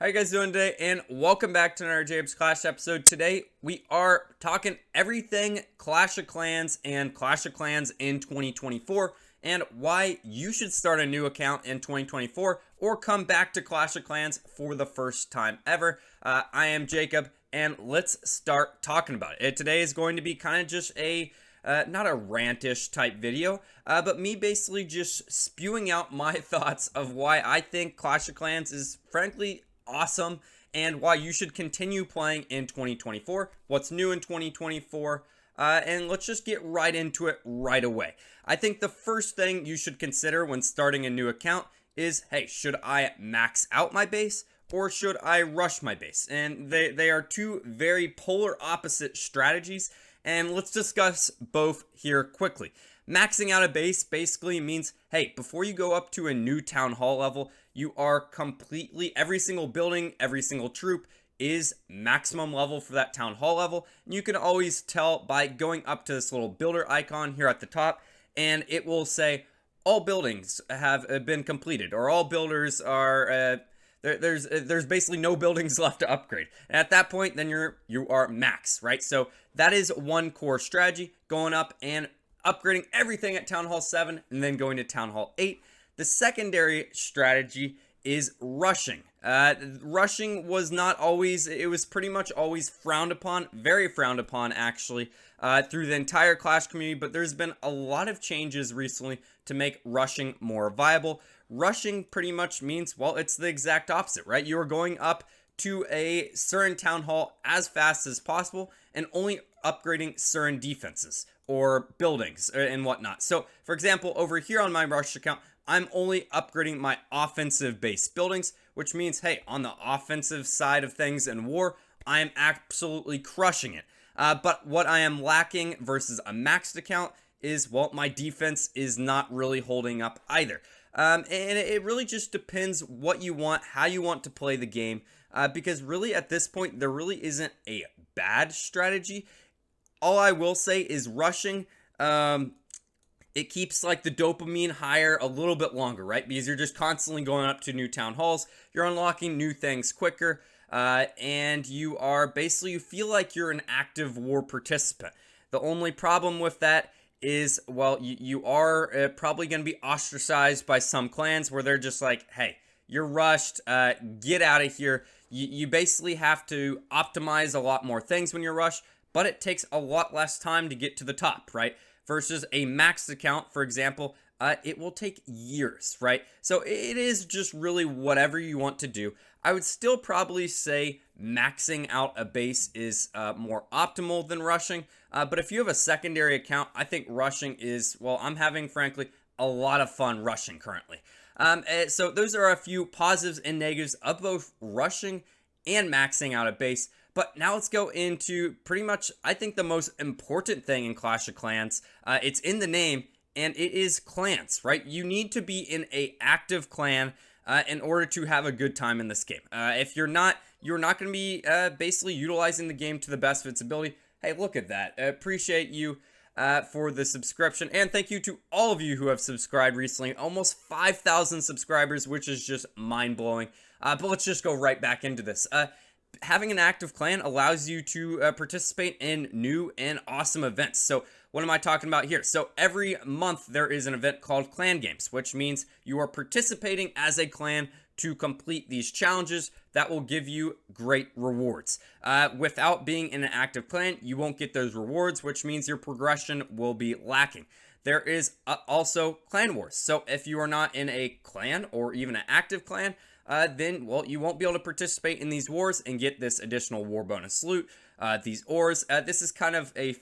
How you guys doing today? And welcome back to another JacobsClash episode. Today we are talking everything Clash of Clans and Clash of Clans in 2024 and why you should start a new account in 2024 or come back to Clash of Clans for the first time ever. I am Jacob and let's start talking about it. Today is going to be kind of just a not a rantish type video, but me basically just spewing out my thoughts of why I think Clash of Clans is frankly awesome and why you should continue playing in 2024, what's new in 2024, and let's just get right into it right away. I think the first thing you should consider when starting a new account is, hey, should I max out my base or should I rush my base? And they are two very polar opposite strategies, and let's discuss both here quickly. Maxing out a base basically means, hey, before you go up to a new town hall level, you are completely, every single building, every single troop is maximum level for that town hall level. And you can always tell by going up to this little builder icon here at the top, and it will say all buildings have been completed, or all builders are there's basically no buildings left to upgrade. And at that point, then you are max, right? So that is one core strategy, going up and upgrading everything at Town Hall 7 and then going to Town Hall 8. The secondary strategy is rushing. Rushing was not always, it was pretty much always frowned upon, very frowned upon actually, through the entire Clash community, but there's been a lot of changes recently to make rushing more viable. Rushing pretty much means, well, it's the exact opposite, right? You are going up to a certain town hall as fast as possible and only upgrading certain defenses or buildings and whatnot. So, for example, over here on my rush account, I'm only upgrading my offensive base buildings, which means, hey, on the offensive side of things in war, I am absolutely crushing it. But what I am lacking versus a maxed account is, well, my defense is not really holding up either. And it really just depends what you want, how you want to play the game, because really at this point, there really isn't a bad strategy. All I will say is rushing, it keeps like the dopamine higher a little bit longer, right? Because you're just constantly going up to new town halls, you're unlocking new things quicker, and you are basically, you feel like you're an active war participant. The only problem with that is, well, you are probably going to be ostracized by some clans where they're just like, hey, you're rushed, get out of here. You basically have to optimize a lot more things when you're rushed, but it takes a lot less time to get to the top, right? Versus a maxed account, for example, it will take years, right? So it is just really whatever you want to do. I would still probably say maxing out a base is more optimal than rushing. But if you have a secondary account, I think rushing is, well, I'm having, frankly, a lot of fun rushing currently. So those are a few positives and negatives of both rushing and maxing out a base. But now let's go into pretty much, I think, the most important thing in Clash of Clans. It's in the name, and it is clans, right? You need to be in a active clan in order to have a good time in this game. If you're not going to be basically utilizing the game to the best of its ability. Hey, look at that. I appreciate you for the subscription, and thank you to all of you who have subscribed recently. Almost 5,000 subscribers, which is just mind-blowing. But let's just go right back into this. Having an active clan allows you to participate in new and awesome events. So what am I talking about here? So every month there is an event called Clan Games, which means you are participating as a clan to complete these challenges that will give you great rewards. Without being in an active clan, you won't get those rewards, which means your progression will be lacking. There is also clan wars. So if you are not in a clan or even an active clan, then, well, you won't be able to participate in these wars and get this additional war bonus loot, these ores. This is kind of a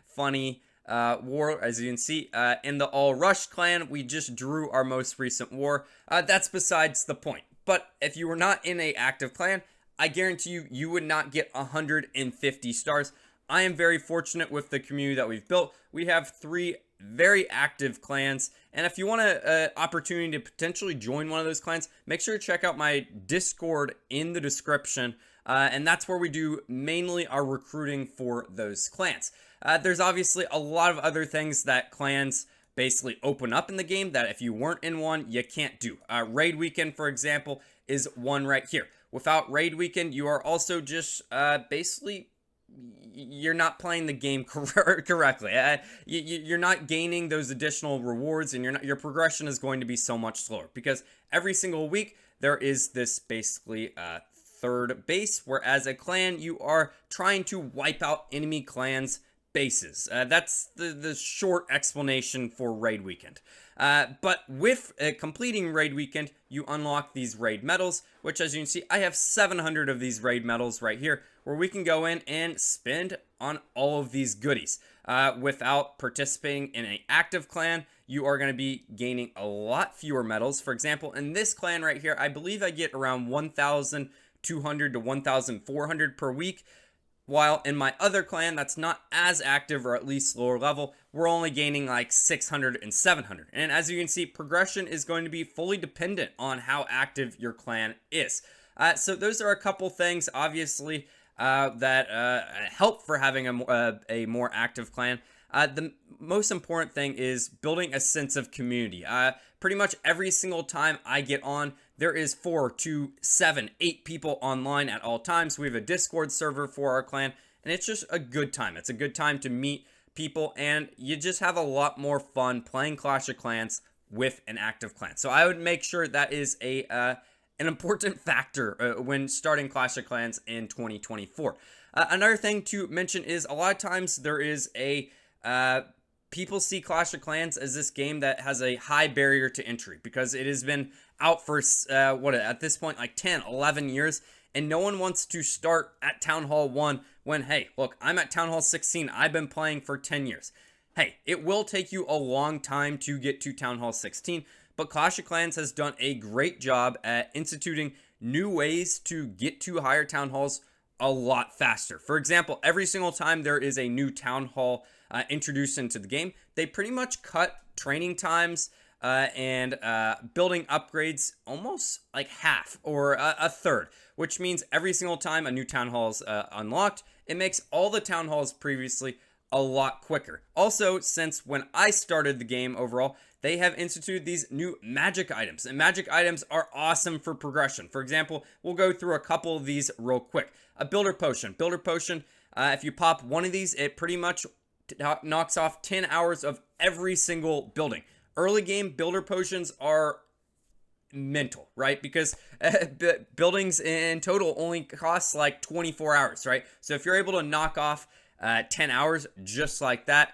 funny war, as you can see. In the All Rush clan, we just drew our most recent war. That's besides the point. But if you were not in a active clan, I guarantee you, you would not get 150 stars. I am very fortunate with the community that we've built. We have 3 very active clans, and if you want an opportunity to potentially join one of those clans, make sure to check out my Discord in the description, and that's where we do mainly our recruiting for those clans. There's obviously a lot of other things that clans basically open up in the game that if you weren't in one, you can't do. Raid weekend, for example, is one right here. Without raid weekend, you are also just basically you're not playing the game correctly. You're not gaining those additional rewards, and your progression is going to be so much slower because every single week there is this basically third base, where as a clan you are trying to wipe out enemy clans' bases. That's the short explanation for raid weekend. But with completing raid weekend, you unlock these raid medals, which, as you can see, I have 700 of these raid medals right here, where we can go in and spend on all of these goodies. Without participating in an active clan, you are going to be gaining a lot fewer medals. For example, in this clan right here, I believe I get around 1,200 to 1,400 per week. While in my other clan that's not as active, or at least lower level, we're only gaining like 600 and 700. And as you can see, progression is going to be fully dependent on how active your clan is. So those are a couple things, obviously, that help for having a more active clan. The most important thing is building a sense of community. Pretty much every single time I get on, there is 4 to 7, 8 people online at all times. We have a Discord server for our clan, and it's just a good time. It's a good time to meet people, and you just have a lot more fun playing Clash of Clans with an active clan. So I would make sure that is an important factor when starting Clash of Clans in 2024. Another thing to mention is a lot of times there is people see Clash of Clans as this game that has a high barrier to entry because it has been out for at this point, like 10, 11 years, and no one wants to start at Town Hall 1 when, hey, look, I'm at Town Hall 16, I've been playing for 10 years. Hey, it will take you a long time to get to Town Hall 16, but Clash of Clans has done a great job at instituting new ways to get to higher Town Halls a lot faster. For example, every single time there is a new Town Hall introduced into the game, they pretty much cut training times and building upgrades almost like half or a third, which means every single time a new town hall is unlocked, it makes all the town halls previously a lot quicker. Also, since when I started the game overall, they have instituted these new magic items, and magic items are awesome for progression. For example, we'll go through a couple of these real quick. A builder potion. Builder potion, if you pop one of these, it pretty much knocks off 10 hours of every single building. Early game builder potions are mental, right? Because buildings in total only cost like 24 hours, right? So if you're able to knock off 10 hours just like that,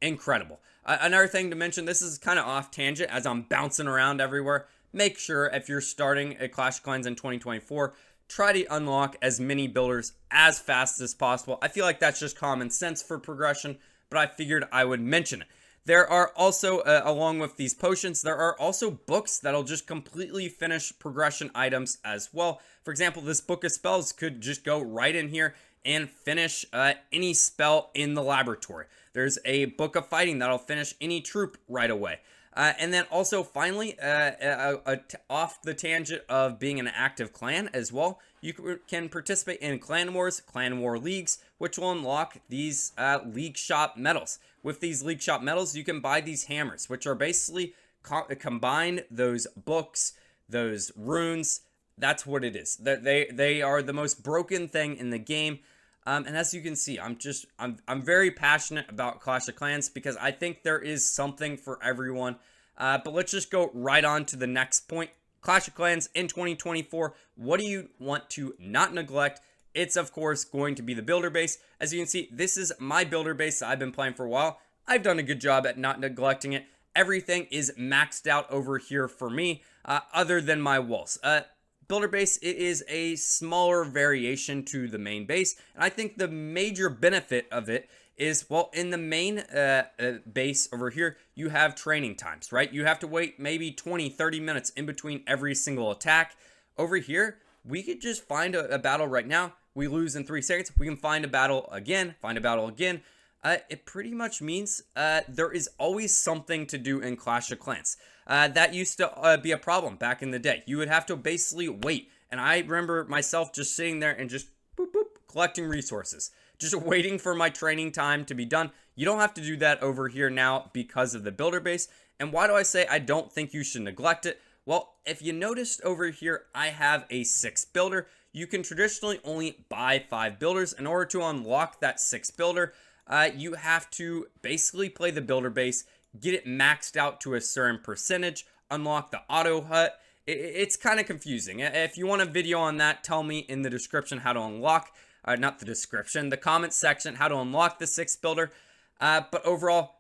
incredible. Another thing to mention, this is kind of off tangent as I'm bouncing around everywhere. Make sure if you're starting a Clash of Clans in 2024, try to unlock as many builders as fast as possible. I feel like that's just common sense for progression, but I figured I would mention it. There are also, along with these potions, there are also books that'll just completely finish progression items as well. For example, this book of spells could just go right in here and finish any spell in the laboratory. There's a book of fighting that'll finish any troop right away. And then also, finally, off the tangent of being an active clan as well, you can participate in clan wars, clan war leagues, which will unlock these league shop medals. With these league shop medals, you can buy these hammers, which are basically combine those books, those runes. That's what it is. They are the most broken thing in the game. And as you can see, I'm very passionate about Clash of Clans because I think there is something for everyone. But let's just go right on to the next point. Clash of Clans in 2024. What do you want to not neglect? It's, of course, going to be the builder base. As you can see, this is my builder base that I've been playing for a while. I've done a good job at not neglecting it. Everything is maxed out over here for me, other than my walls. Builder base, it is a smaller variation to the main base, and I think the major benefit of it is, well, in the main base over here, you have training times, right? You have to wait maybe 20, 30 minutes in between every single attack. Over here, we could just find a battle right now. We lose in 3 seconds. We can find a battle again, it pretty much means there is always something to do in Clash of Clans. That used to be a problem back in the day. You would have to basically wait. And I remember myself just sitting there and just boop, boop, collecting resources. Just waiting for my training time to be done. You don't have to do that over here now because of the builder base. And why do I say I don't think you should neglect it? Well, if you noticed over here, I have a 6 builder. You can traditionally only buy 5 builders. In order to unlock that 6 builder, you have to basically play the builder base, get it maxed out to a certain percentage, unlock the auto hut. It's kind of confusing. If you want a video on that, tell me in the description how to unlock, not the description, the comment section, how to unlock the 6 builder. But overall,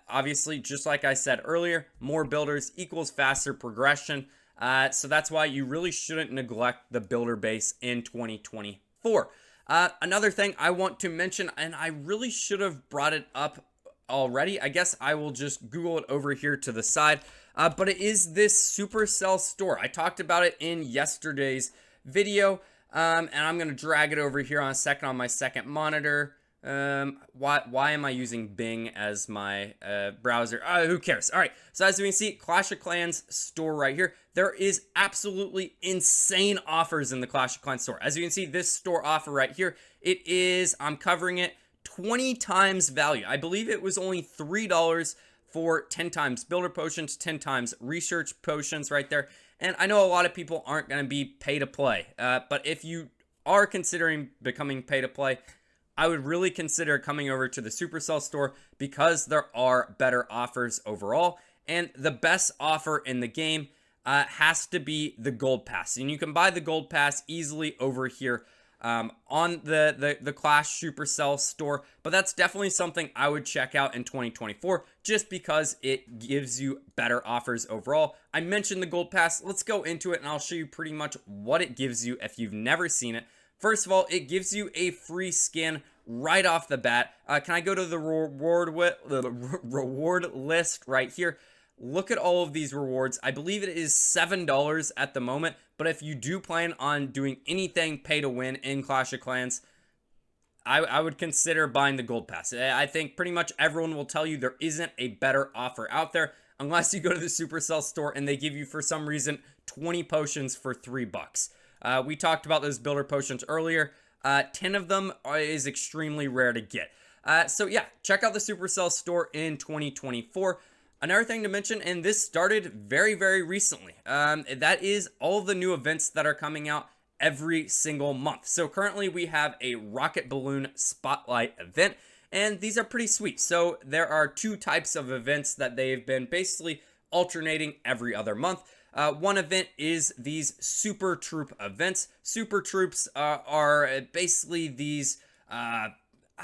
obviously, just like I said earlier, more builders equals faster progression. So that's why you really shouldn't neglect the builder base in 2024. Another thing I want to mention, and I really should have brought it up already. I guess I will just Google it over here to the side. But it is this Supercell Store. I talked about it in yesterday's video. And I'm going to drag it over here on a second on my second monitor. Why am I using Bing as my browser? Who cares? All right, so as you can see, Clash of Clans store right here, there is absolutely insane offers in the Clash of Clans store. As you can see, this store offer right here, it is, I'm covering it 20 times value. I believe it was only $3 for 10 times builder potions, 10 times research potions right there. And I know a lot of people aren't going to be pay to play, but if you are considering becoming pay to play, I would really consider coming over to the Supercell store because there are better offers overall. And the best offer in the game has to be the Gold Pass. And you can buy the Gold Pass easily over here on the Clash Supercell store. But that's definitely something I would check out in 2024 just because it gives you better offers overall. I mentioned the Gold Pass. Let's go into it and I'll show you pretty much what it gives you if you've never seen it. First of all, it gives you a free skin right off the bat. Can I go to the reward list right here? Look at all of these rewards. I believe it is $7 at the moment, but if you do plan on doing anything pay to win in Clash of Clans, I would consider buying the Gold Pass. I think pretty much everyone will tell you there isn't a better offer out there unless you go to the Supercell store and they give you, for some reason, 20 potions for $3. We talked about those builder potions earlier. 10 of them is extremely rare to get. So yeah, check out the Supercell store in 2024. Another thing to mention, and this started very, very recently, that is all the new events that are coming out every single month. So currently we have a rocket balloon spotlight event, and these are pretty sweet. So there are 2 types of events that they've been basically alternating every other month. One event is these super troop events. Super troops are basically these, I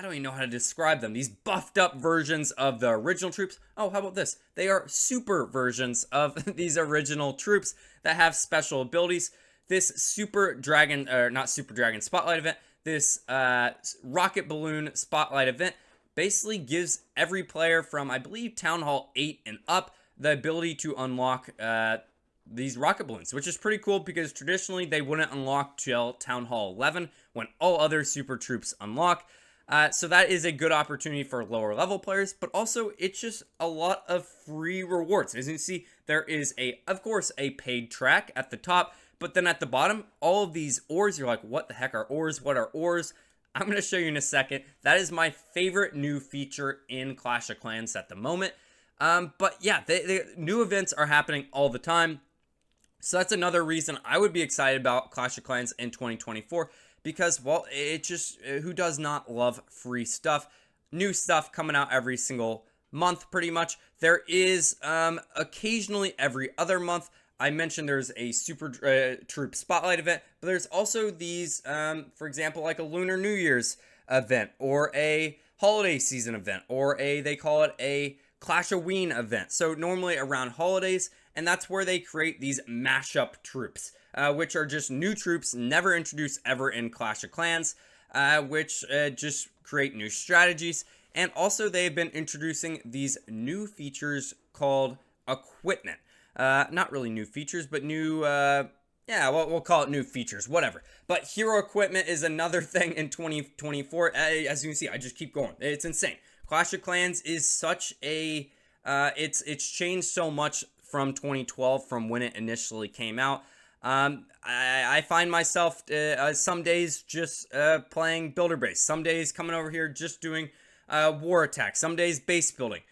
don't even know how to describe them. These buffed up versions of the original troops. Oh, how about this? They are super versions of these original troops that have special abilities. This Super Dragon, or not Super Dragon Spotlight event, this Rocket Balloon Spotlight event basically gives every player from, I believe, Town Hall 8 and up the ability to unlock these rocket balloons, which is pretty cool because traditionally they wouldn't unlock till Town Hall 11 when all other super troops unlock. So that is a good opportunity for lower level players, but also it's just a lot of free rewards. As you can see, there is of course, a paid track at the top, but then at the bottom, all of these ores, you're like, what the heck are ores? What are ores? I'm going to show you in a second. That is my favorite new feature in Clash of Clans at the moment. But yeah, the new events are happening all the time. So that's another reason I would be excited about Clash of Clans in 2024 because, well, it just, who does not love free stuff? New stuff coming out every single month, pretty much. There is occasionally every other month. I mentioned there's a Super Troop Spotlight event, but there's also these, for example, like a Lunar New Year's event or a holiday season event or they call it a Clash of Ween event. So normally around holidays, and that's where they create these mashup troops, which are just new troops never introduced ever in Clash of Clans, which just create new strategies. And also they've been introducing these new features called equipment. Not really new features, but new, yeah, we'll call it new features, whatever. But hero equipment is another thing in 2024. As you can see, I just keep going. It's insane. Clash of Clans is such a, it's changed so much from 2012, from when it initially came out. I find myself some days just playing builder base, some days coming over here just doing war attack, some days base building.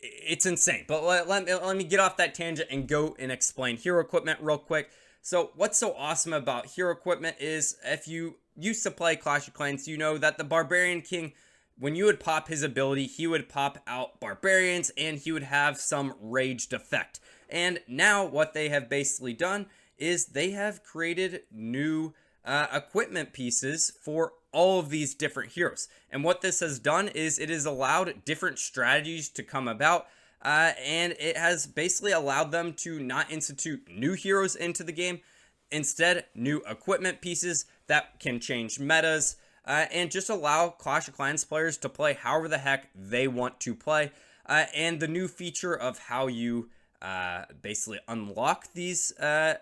it's insane. But let me get off that tangent and go and explain hero equipment real quick. So what's so awesome about hero equipment is, if you used to play Clash of Clans, you know that the Barbarian King, when you would pop his ability, he would pop out barbarians and he would have some raged effect. And now what they have basically done is they have created new equipment pieces for all of these different heroes. And what this has done is it has allowed different strategies to come about, and it has basically allowed them to not institute new heroes into the game, instead new equipment pieces that can change metas, and just allow Clash of Clans players to play however the heck they want to play. And the new feature of how you basically unlock these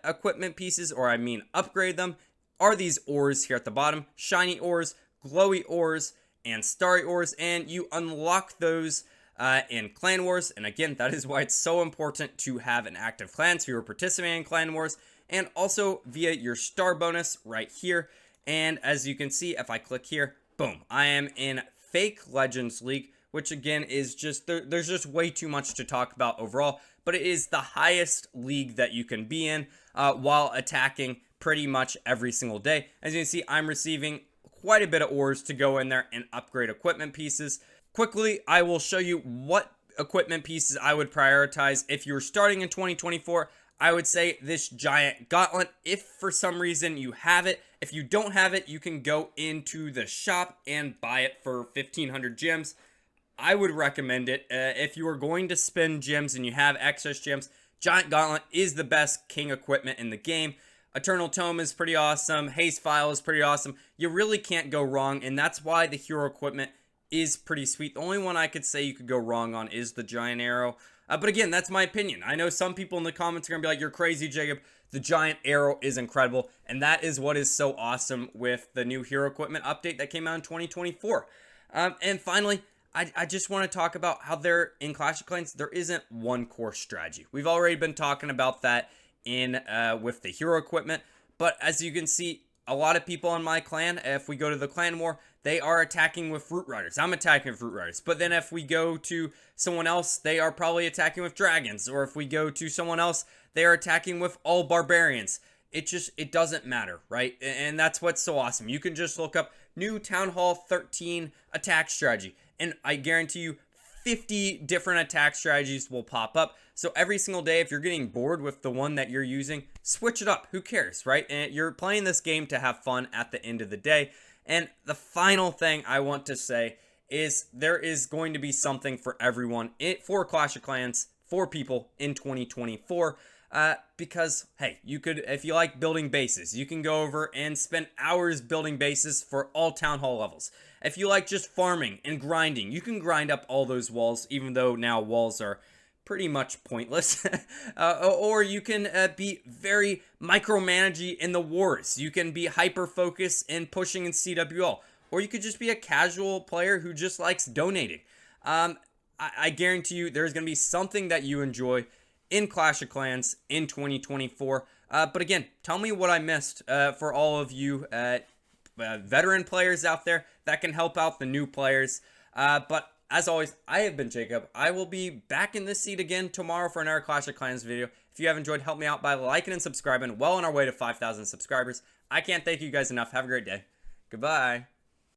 equipment pieces, or I mean upgrade them, are these ores here at the bottom: shiny ores, glowy ores, and starry ores. And you unlock those in Clan Wars. And again, that is why it's so important to have an active clan so you're participating in Clan Wars, and also via your star bonus right here. And as you can see, if I click here, boom, I am in Fake Legends League, which again is just, there's just way too much to talk about overall, but it is the highest league that you can be in while attacking pretty much every single day. As you can see, I'm receiving quite a bit of ores to go in there and upgrade equipment pieces. Quickly, I will show you what equipment pieces I would prioritize if you're starting in 2024. I would say this giant gauntlet, if for some reason you have it. If you don't have it, you can go into the shop and buy it for 1,500 gems. I would recommend it. If you are going to spend gems and you have excess gems, giant gauntlet is the best king equipment in the game. Eternal Tome is pretty awesome. Haste File is pretty awesome. You really can't go wrong, and that's why the hero equipment is pretty sweet. The only one I could say you could go wrong on is the giant arrow. But again, that's my opinion. I know some people in the comments are going to be like, you're crazy, Jacob. The giant arrow is incredible, and that is what is so awesome with the new hero equipment update that came out in 2024. And finally, I just want to talk about how in Clash of Clans, there isn't one core strategy. We've already been talking about that with the hero equipment, but as you can see, a lot of people in my clan, if we go to the clan war, they are attacking with Fruit Riders. I'm attacking with Fruit Riders. But then if we go to someone else, they are probably attacking with Dragons. Or if we go to someone else, they are attacking with all Barbarians. It doesn't matter, right? And that's what's so awesome. You can just look up new Town Hall 13 attack strategy, and I guarantee you 50 different attack strategies will pop up. So every single day, if you're getting bored with the one that you're using, switch it up. Who cares, right? And you're playing this game to have fun at the end of the day. And the final thing I want to say is there is going to be something for everyone for Clash of Clans, for people in 2024. Because, hey, you could, if you like building bases, you can go over and spend hours building bases for all Town Hall levels. If you like just farming and grinding, you can grind up all those walls, even though now walls are pretty much pointless. Or you can be very micromanagey in the wars. You can be hyper-focused in pushing in CWL. Or you could just be a casual player who just likes donating. I guarantee you there's going to be something that you enjoy in Clash of Clans in 2024. But again, tell me what I missed for all of you veteran players out there that can help out the new players. But as always, I have been Jacob. I will be back in this seat again tomorrow for another Clash of Clans video. If you have enjoyed, help me out by liking and subscribing. Well on our way to 5,000 subscribers. I can't thank you guys enough. Have a great day. Goodbye.